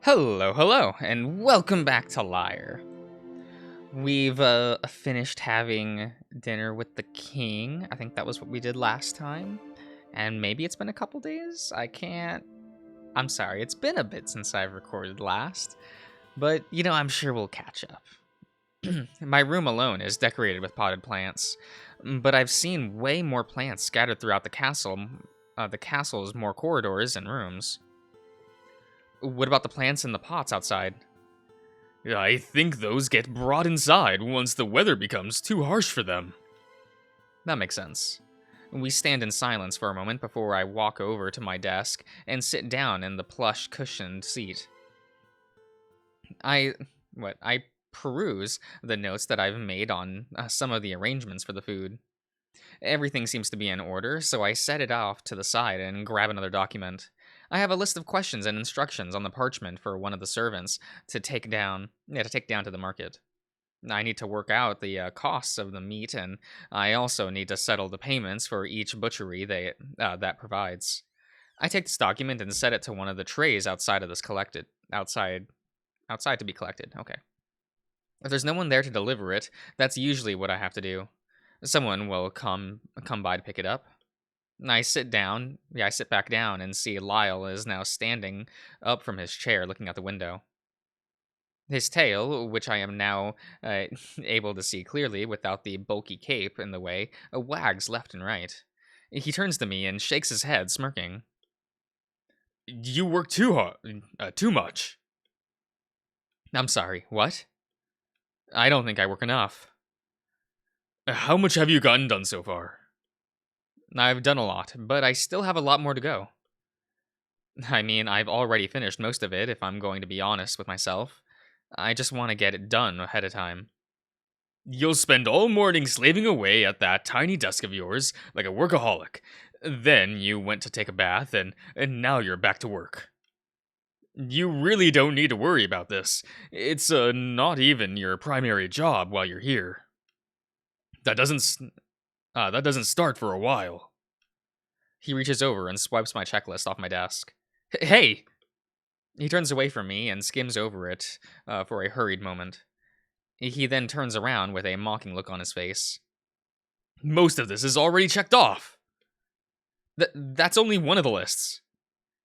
Hello, and welcome back to Lyre. We've finished having dinner with the king. I think that was what we did last time. And maybe it's been a couple days? I'm sorry, it's been a bit since I've recorded last. But, I'm sure we'll catch up. My room alone is decorated with potted plants, but I've seen way more plants scattered throughout the castle. The castle's more corridors and rooms. What about the plants in the pots outside? I think those get brought inside once the weather becomes too harsh for them. That makes sense. We stand in silence for a moment before I walk over to my desk and sit down in the plush cushioned seat. I peruse the notes that I've made on some of the arrangements for the food. Everything seems to be in order, so I set it off to the side and grab another document. I have a list of questions and instructions on the parchment for one of the servants to take down to the market. I need to work out the costs of the meat, and I also need to settle the payments for each butchery that provides. I take this document and set it to one of the trays outside to be collected. Okay. If there's no one there to deliver it, that's usually what I have to do. Someone will come by to pick it up. I sit down. Yeah, I sit back down and see Lyle is now standing up from his chair, looking out the window. His tail, which I am now able to see clearly without the bulky cape in the way, wags left and right. He turns to me and shakes his head, smirking. You work too hard, too much. I'm sorry, what? I don't think I work enough. How much have you gotten done so far? I've done a lot, but I still have a lot more to go. I mean, I've already finished most of it, if I'm going to be honest with myself. I just want to get it done ahead of time. You'll spend all morning slaving away at that tiny desk of yours like a workaholic. Then you went to take a bath, and now you're back to work. You really don't need to worry about this. It's not even your primary job while you're here. That doesn't start for a while. He reaches over and swipes my checklist off my desk. Hey! He turns away from me and skims over it for a hurried moment. He then turns around with a mocking look on his face. Most of this is already checked off. That's only one of the lists.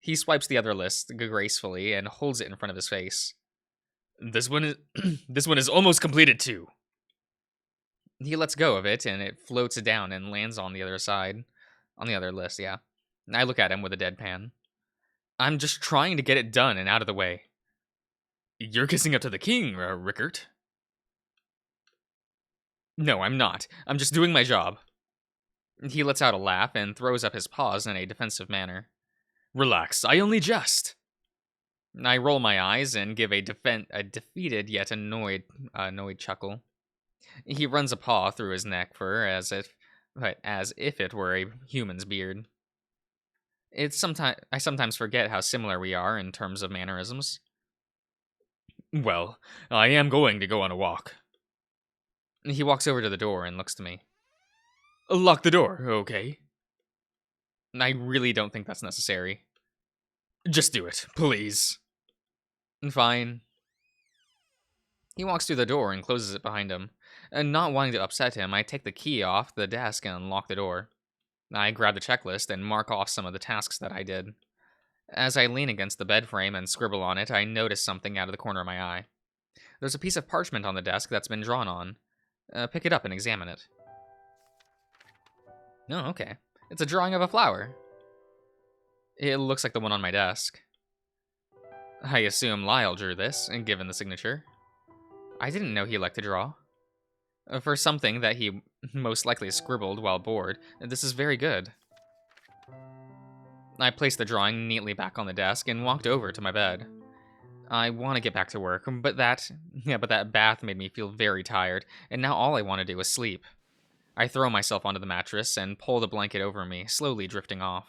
He swipes the other list gracefully and holds it in front of his face. This one is this one is almost completed too. He lets go of it and it floats down and lands on the other side. On the other list, yeah. I look at him with a deadpan. I'm just trying to get it done and out of the way. You're kissing up to the king, Rickert. No, I'm not. I'm just doing my job. He lets out a laugh and throws up his paws in a defensive manner. Relax, I only jest. I roll my eyes and give a defeated yet annoyed chuckle. He runs a paw through his neck fur as if it were a human's beard. I sometimes forget how similar we are in terms of mannerisms. Well, I am going to go on a walk. He walks over to the door and looks to me. Lock the door, okay? I really don't think that's necessary. Just do it, please. Fine. He walks through the door and closes it behind him. And not wanting to upset him, I take the key off the desk and unlock the door. I grab the checklist and mark off some of the tasks that I did. As I lean against the bed frame and scribble on it, I notice something out of the corner of my eye. There's a piece of parchment on the desk that's been drawn on. Pick it up and examine it. Oh, okay. It's a drawing of a flower. It looks like the one on my desk. I assume Lyle drew this, and given the signature. I didn't know he liked to draw. For something that he most likely scribbled while bored, this is very good. I placed the drawing neatly back on the desk and walked over to my bed. I want to get back to work, but that bath made me feel very tired, and now all I want to do is sleep. I throw myself onto the mattress and pull the blanket over me, slowly drifting off.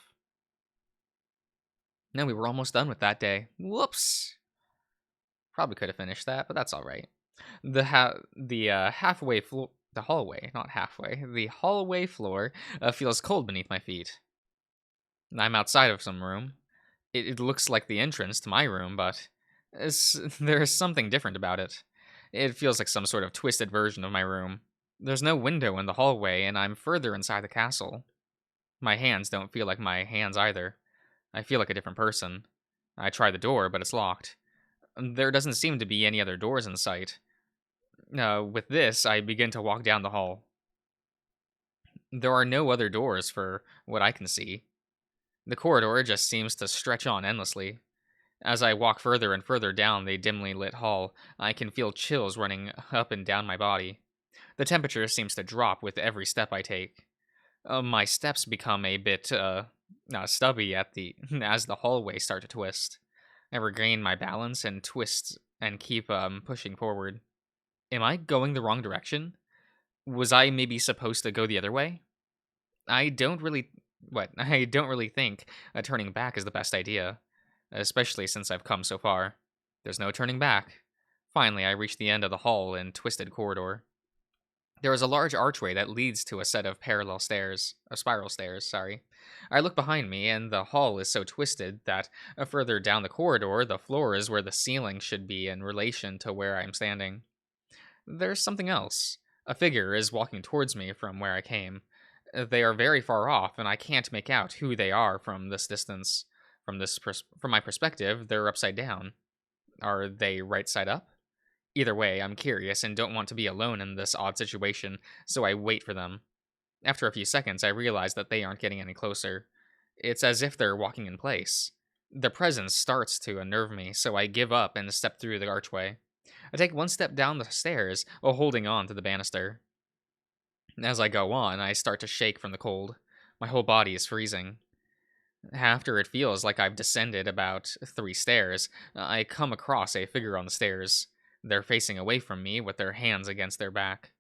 No, we were almost done with that day. Whoops. Probably could have finished that, but that's all right. The hallway floor feels cold beneath my feet. I'm outside of some room. It looks like the entrance to my room, but There's something different about it. It feels like some sort of twisted version of my room. There's no window in the hallway, and I'm further inside the castle. My hands don't feel like my hands either. I feel like a different person. I try the door, but it's locked. There doesn't seem to be any other doors in sight. With this, I begin to walk down the hall. There are no other doors for what I can see. The corridor just seems to stretch on endlessly. As I walk further and further down the dimly lit hall, I can feel chills running up and down my body. The temperature seems to drop with every step I take. My steps become a bit stubby at the as the hallways start to twist. I regain my balance and twist and keep pushing forward. Am I going the wrong direction? Was I maybe supposed to go the other way? I don't really I don't really think turning back is the best idea, especially since I've come so far. There's no turning back. Finally, I reach the end of the hall and twisted corridor. There is a large archway that leads to a set of spiral stairs, sorry. I look behind me, and the hall is so twisted that further down the corridor, the floor is where the ceiling should be in relation to where I'm standing. There's something else. A figure is walking towards me from where I came. They are very far off, and I can't make out who they are from this distance. From my perspective, they're upside down. Are they right side up? Either way, I'm curious and don't want to be alone in this odd situation, so I wait for them. After a few seconds, I realize that they aren't getting any closer. It's as if they're walking in place. Their presence starts to unnerve me, so I give up and step through the archway. I take one step down the stairs, while holding on to the banister. As I go on, I start to shake from the cold. My whole body is freezing. After it feels like I've descended about 3 stairs, I come across a figure on the stairs. They're facing away from me with their hands against their back,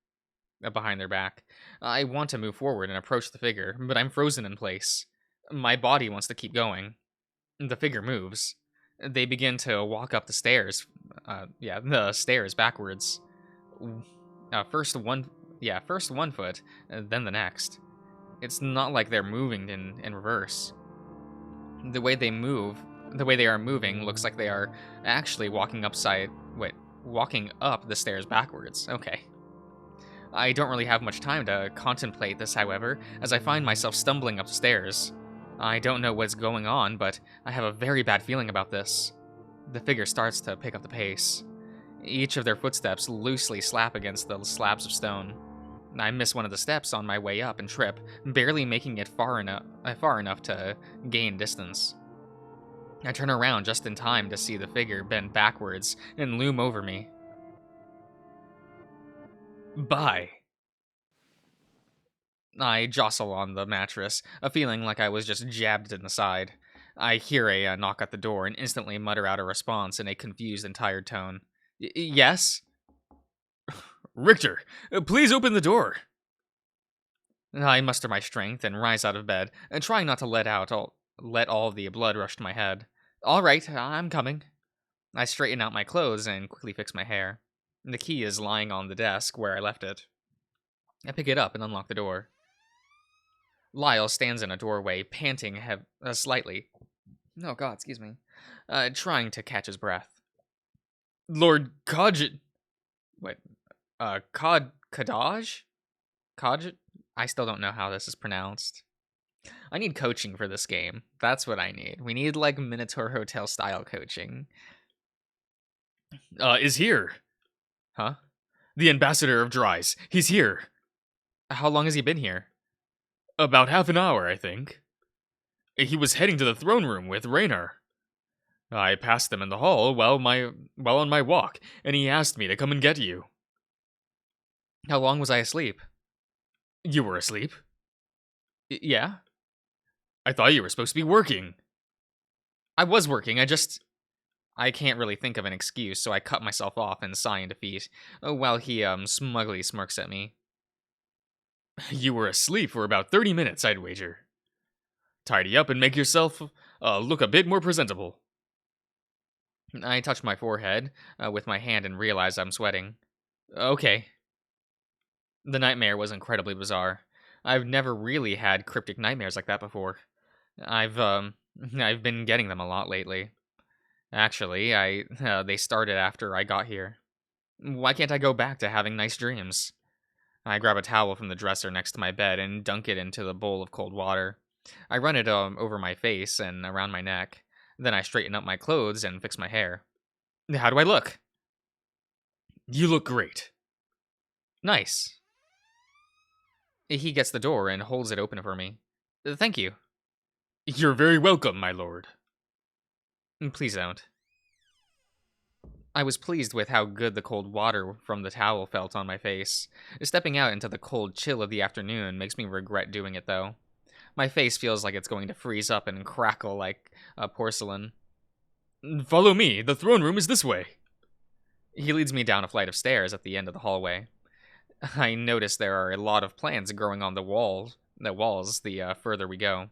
behind their back. I want to move forward and approach the figure, but I'm frozen in place. My body wants to keep going. The figure moves. They begin to walk up the stairs. The stairs backwards. First one foot, then the next. It's not like they're moving in reverse. The way they are moving looks like they are actually walking up the stairs backwards. Okay. I don't really have much time to contemplate this, however, as I find myself stumbling up the stairs. I don't know what's going on, but I have a very bad feeling about this. The figure starts to pick up the pace. Each of their footsteps loosely slap against the slabs of stone. I miss one of the steps on my way up and trip, barely making it far enough to gain distance. I turn around just in time to see the figure bend backwards and loom over me. Bye. I jostle on the mattress, a feeling like I was just jabbed in the side. I hear a knock at the door and instantly mutter out a response in a confused and tired tone. Yes? Richter, please open the door. I muster my strength and rise out of bed, trying not to let all the blood rush to my head. All right, I'm coming. I straighten out my clothes and quickly fix my hair. The key is lying on the desk where I left it. I pick it up and unlock the door. Lyle stands in a doorway, panting slightly. Oh God, excuse me. Trying to catch his breath. Lord Kodj... Kadaj? Kodj? I still don't know how this is pronounced. I need coaching for this game. That's what I need. We need, like, Minotaur Hotel style coaching. Is here. Huh? The ambassador of Dries. He's here. How long has he been here? About half an hour, I think. He was heading to the throne room with Raynor. I passed him in the hall while on my walk, and he asked me to come and get you. How long was I asleep? You were asleep? Yeah? I thought you were supposed to be working. I was working, I can't really think of an excuse, so I cut myself off and sigh in defeat, while he, smugly smirks at me. You were asleep for about 30 minutes, I'd wager. Tidy up and make yourself, look a bit more presentable. I touch my forehead with my hand and realize I'm sweating. Okay. The nightmare was incredibly bizarre. I've never really had cryptic nightmares like that before. I've been getting them a lot lately. Actually, they started after I got here. Why can't I go back to having nice dreams? I grab a towel from the dresser next to my bed and dunk it into the bowl of cold water. I run it over my face and around my neck. Then I straighten up my clothes and fix my hair. How do I look? You look great. Nice. He gets the door and holds it open for me. Thank you. You're very welcome, my lord. Please don't. I was pleased with how good the cold water from the towel felt on my face. Stepping out into the cold chill of the afternoon makes me regret doing it, though. My face feels like it's going to freeze up and crackle like porcelain. Follow me. The throne room is this way. He leads me down a flight of stairs at the end of the hallway. I notice there are a lot of plants growing on the walls the further we go.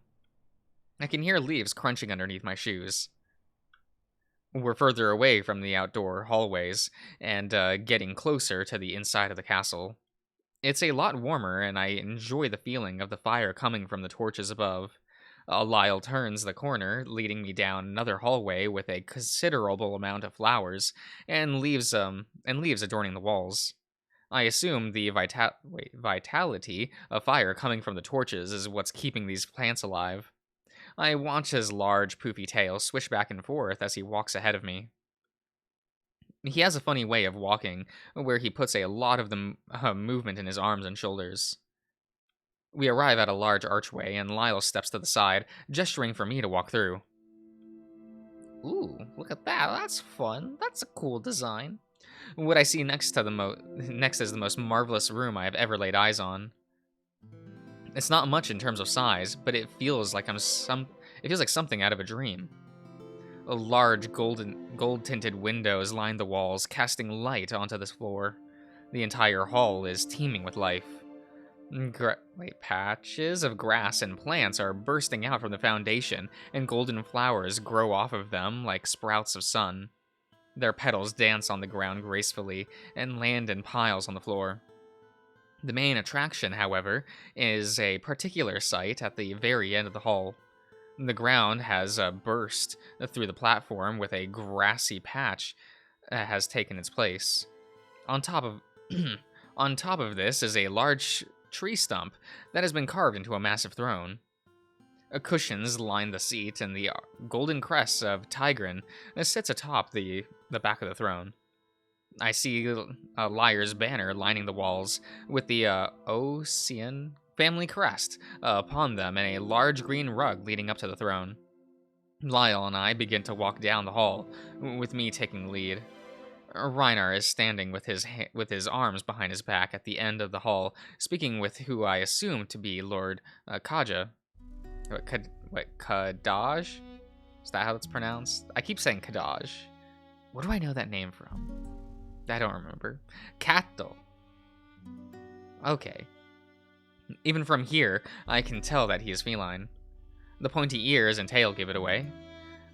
I can hear leaves crunching underneath my shoes. We're further away from the outdoor hallways and getting closer to the inside of the castle. It's a lot warmer, and I enjoy the feeling of the fire coming from the torches above. Lyle turns the corner, leading me down another hallway with a considerable amount of flowers and leaves adorning the walls. I assume the vitality of fire coming from the torches is what's keeping these plants alive. I watch his large, poofy tail swish back and forth as he walks ahead of me. He has a funny way of walking, where he puts a lot of the movement in his arms and shoulders. We arrive at a large archway, and Lyle steps to the side, gesturing for me to walk through. Ooh, look at that. That's fun. That's a cool design. What I see next is the most marvelous room I have ever laid eyes on. It's not much in terms of size, but it feels like something out of a dream. Large gold-tinted windows line the walls, casting light onto this floor. The entire hall is teeming with life. Patches of grass and plants are bursting out from the foundation, and golden flowers grow off of them like sprouts of sun. Their petals dance on the ground gracefully and land in piles on the floor. The main attraction, however, is a particular site at the very end of the hall. The ground has burst through the platform with a grassy patch has taken its place. On top of this is a large tree stump that has been carved into a massive throne. Cushions line the seat, and the golden crest of Tigran sits atop the back of the throne. I see Lyre's banner lining the walls, with the Ocean family crest upon them and a large green rug leading up to the throne. Lyle and I begin to walk down the hall, with me taking the lead. Reinar is standing with his arms behind his back at the end of the hall, speaking with who I assume to be Lord Kaja. Kadaj? Is that how it's pronounced? I keep saying Kadaj. Where do I know that name from? I don't remember. Kato. Okay. Even from here, I can tell that he is feline. The pointy ears and tail give it away.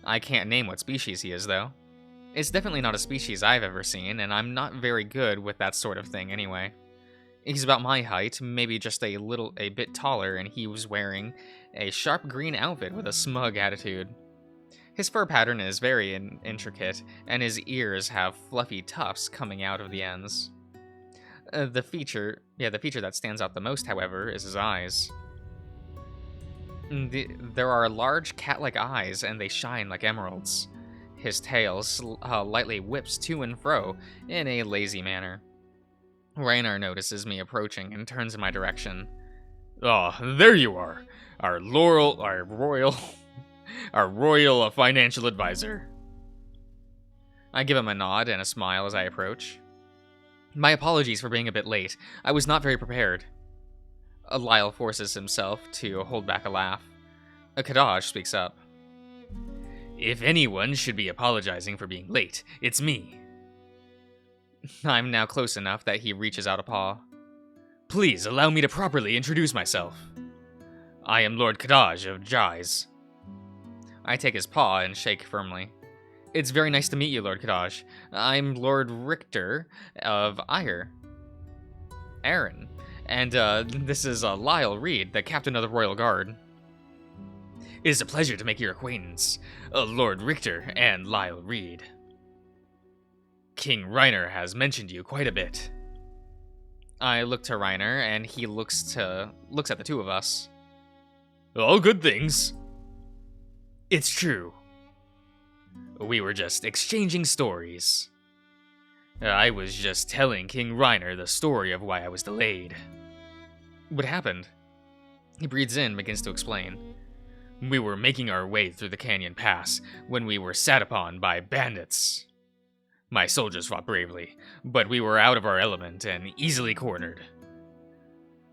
I can't name what species he is, though. It's definitely not a species I've ever seen, and I'm not very good with that sort of thing anyway. He's about my height, maybe just a bit taller, and he was wearing a sharp green outfit with a smug attitude. His fur pattern is very intricate, and his ears have fluffy tufts coming out of the ends. The feature that stands out the most, however, is his eyes. There are large cat-like eyes, and they shine like emeralds. His tail lightly whips to and fro in a lazy manner. Reinar notices me approaching and turns in my direction. Ah, there you are. Our royal financial advisor. I give him a nod and a smile as I approach. My apologies for being a bit late. I was not very prepared. Lyle forces himself to hold back a laugh. Kadaj speaks up. If anyone should be apologizing for being late, it's me. I'm now close enough that he reaches out a paw. Please allow me to properly introduce myself. I am Lord Kadaj of Jais. I take his paw and shake firmly. It's very nice to meet you, Lord Kadaj. I'm Lord Richter of Aaron. And this is Lyle Reed, the captain of the Royal Guard. It is a pleasure to make your acquaintance, Lord Richter and Lyle Reed. King Reiner has mentioned you quite a bit. I look to Reiner, and he looks at the two of us. All good things. It's true. We were just exchanging stories. I was just telling King Reiner the story of why I was delayed. What happened? He breathes in, begins to explain. We were making our way through the canyon pass when we were sat upon by bandits. My soldiers fought bravely, but we were out of our element and easily cornered.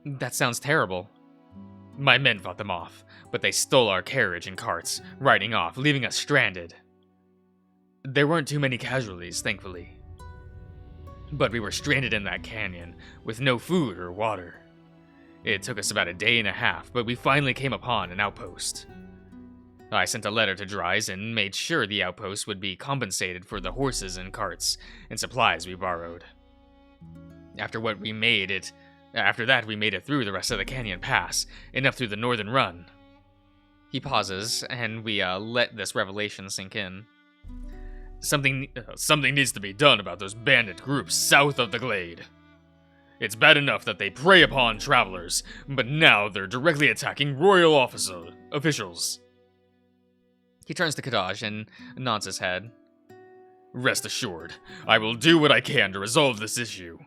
That sounds terrible. My men fought them off, but they stole our carriage and carts, riding off, leaving us stranded. There weren't too many casualties, thankfully. But we were stranded in that canyon, with no food or water. It took us about a day and a half, but we finally came upon an outpost. I sent a letter to Dries and made sure the outpost would be compensated for the horses and carts and supplies we borrowed. After that, we made it through the rest of the canyon pass and up through the northern run. He pauses, and we let this revelation sink in. Something needs to be done about those bandit groups south of the glade. It's bad enough that they prey upon travelers, but now they're directly attacking royal officials. He turns to Kadaj and nods his head. Rest assured, I will do what I can to resolve this issue.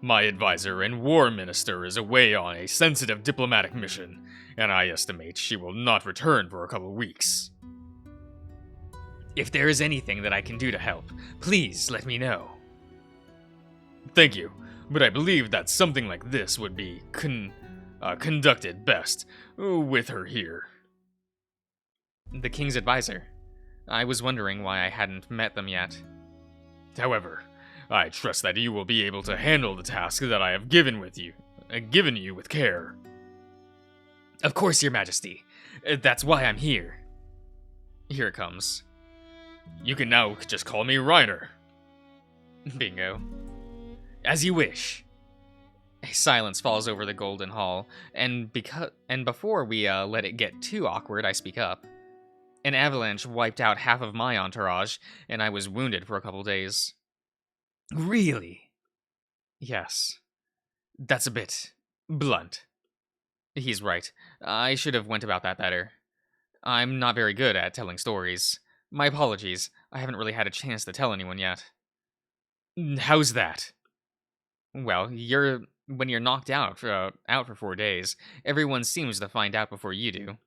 My advisor and war minister is away on a sensitive diplomatic mission, and I estimate she will not return for a couple weeks. If there is anything that I can do to help, please let me know. Thank you, but I believe that something like this would be conducted best with her here. The king's advisor. I was wondering why I hadn't met them yet. However, I trust that you will be able to handle the task that I have given you with care. Of course, Your Majesty. That's why I'm here. Here it comes. You can now just call me Reiner. Bingo. As you wish. A silence falls over the Golden Hall, and before we let it get too awkward, I speak up. An avalanche wiped out half of my entourage, and I was wounded for a couple days. Really? Yes. That's a bit blunt. He's right. I should have went about that better. I'm not very good at telling stories. My apologies. I haven't really had a chance to tell anyone yet. How's that? Well, when you're knocked out for 4 days, everyone seems to find out before you do.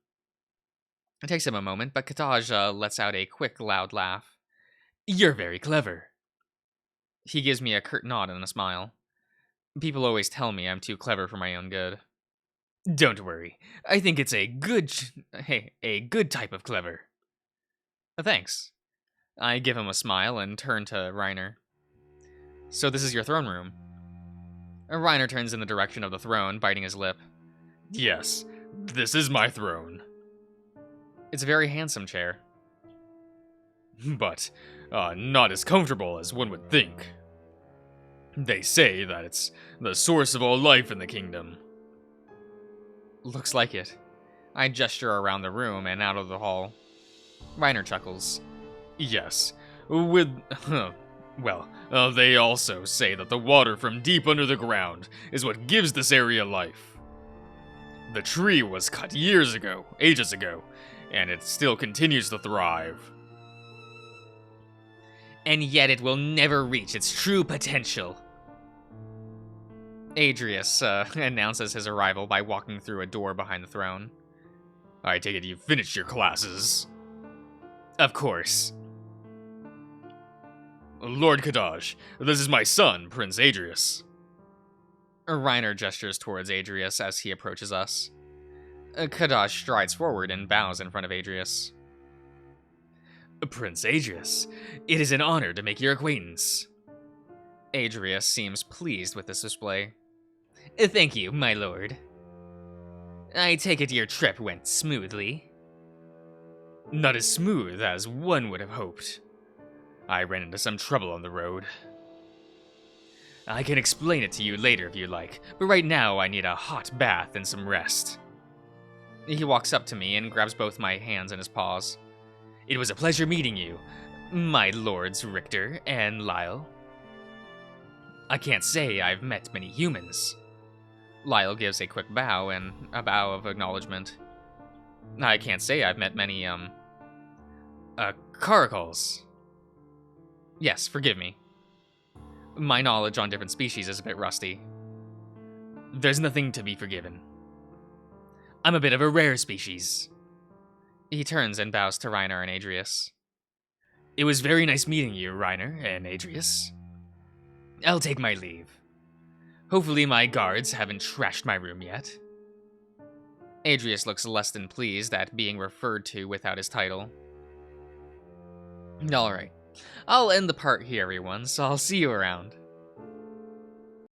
It takes him a moment, but Kataj lets out a quick, loud laugh. You're very clever. He gives me a curt nod and a smile. People always tell me I'm too clever for my own good. Don't worry. I think it's a good type of clever. Thanks. I give him a smile and turn to Reiner. So this is your throne room? Reiner turns in the direction of the throne, biting his lip. Yes, this is my throne. It's a very handsome chair. But not as comfortable as one would think. They say that it's the source of all life in the kingdom. Looks like it. I gesture around the room and out of the hall. Reiner chuckles. Yes, they also say that the water from deep under the ground is what gives this area life. The tree was cut ages ago, and it still continues to thrive. And yet it will never reach its true potential. Adrius announces his arrival by walking through a door behind the throne. I take it you've finished your classes. Of course. Lord Kadaj, this is my son, Prince Adrius. Reiner gestures towards Adrius as he approaches us. Kadaj strides forward and bows in front of Adrius. Prince Adrius, it is an honor to make your acquaintance. Adrius seems pleased with this display. Thank you, my lord. I take it your trip went smoothly. Not as smooth as one would have hoped. I ran into some trouble on the road. I can explain it to you later if you like, but right now I need a hot bath and some rest. He walks up to me and grabs both my hands in his paws. It was a pleasure meeting you, my lords Richter and Lyle. I can't say I've met many humans. Lyle gives a quick bow and a bow of acknowledgement. I can't say I've met many, Caracals. Yes, forgive me. My knowledge on different species is a bit rusty. There's nothing to be forgiven. I'm a bit of a rare species. He turns and bows to Reiner and Adrius. It was very nice meeting you, Reiner and Adrius. I'll take my leave. Hopefully my guards haven't trashed my room yet. Adrius looks less than pleased at being referred to without his title. Alright, I'll end the part here, everyone, so I'll see you around.